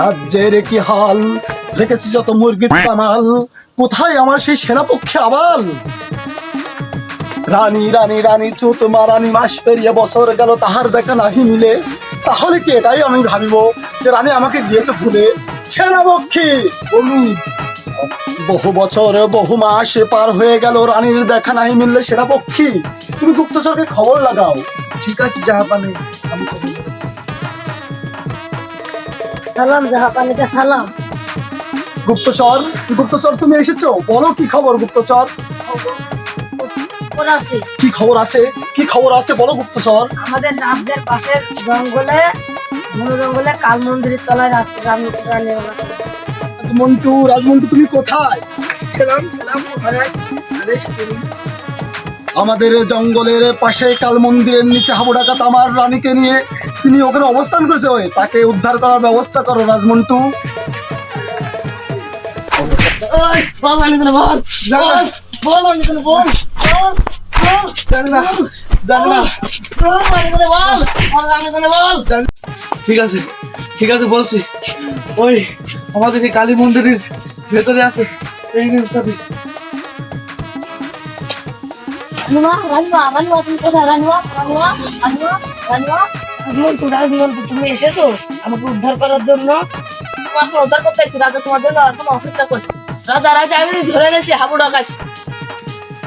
রাজ্যের কি হাল, রেখেছি যত মুরগির কামাল, কোথায় আমার সেই সেনাপক্ষে আবাল? রানী রানী রানী চুত মারানি, মাস পেরিয়ে বছর গেল তাহার দেখা নাহি মিলে। তাহলে কি এটাই আমি ভাবিব যে রানী আমাকে গিয়েছে ভুলে? সেনাপক্ষী বহু বছর বহু মাস পার হয়ে গেল, রানীর দেখা নাই মিললে সেনাপক্ষী, তুমি গুপ্তচরকে খবর লাগাও। ঠিক আছে জাহাপানি, আমি খবর দেব। সালাম জাহাপানিকে সালাম। গুপ্তচর, গুপ্তচর তুমি এসেছো, বলো কি খবর গুপ্তচর? খবর আছে, কি খবর আছে? কি খবর আছে বলো গুপ্তচর। আমাদের রাজ্যের পাশের জঙ্গলে, ঘন জঙ্গলে কাল মন্দিরের তলায় রানী আছে। রাজমন্টু, রাজমন্টু তুমি কোথায়? সালাম সালাম মহারাজ, আদেশ করুন। আমাদের জঙ্গলের পাশে কাল মন্দিরের নিচে হাবু ডাকাত আমার রানীকে নিয়ে তিনি ওখানে অবস্থান করেছে, ওই তাকে উদ্ধার করার ব্যবস্থা করো রাজমন্টু। ওই বল রানী বল, বল রানী বল, বল ঠিক আছে, ঠিক আছে বলছি। ওই আমাদের এই কালী মন্দিরের ভেতরে আছে এই নিউজটাতে। তুমি এসেছো আমাকে উদ্ধার করার জন্য? তোমাকে উদ্ধার করতে এসেছি, রাজা তোমার জন্য এখন অপেক্ষা করছে। রাজা আমি ধরে এনেছি হাবু ডাকাত।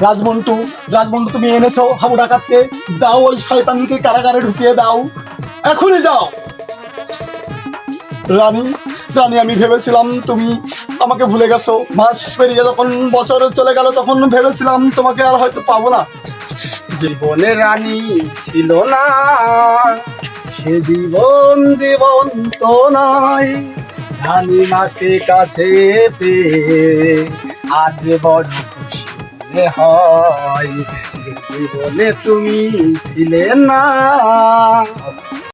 রাজমন্টু, রাজমন্টু তুমি এনেছো হাবু ডাকাতকে, যাও ওই শয়তানকে কারাগারে ঢুকিয়ে দাও, এখনই যাও। রানী, রানী আমি ভেবেছিলাম তুমি আমাকে ভুলে গেছো, মাস পেরিয়ে যখন বছর চলে গেল তখন ভেবেছিলাম তোমাকে আর হয়তো পাবো না। জীবনে রানী ছিল না, সে জীবন জীবন তো নয়, রানী মাকে কাছে পেয়ে আজ বড় খুশি মনে হয়, যে জীবনে তুমি ছিলে না।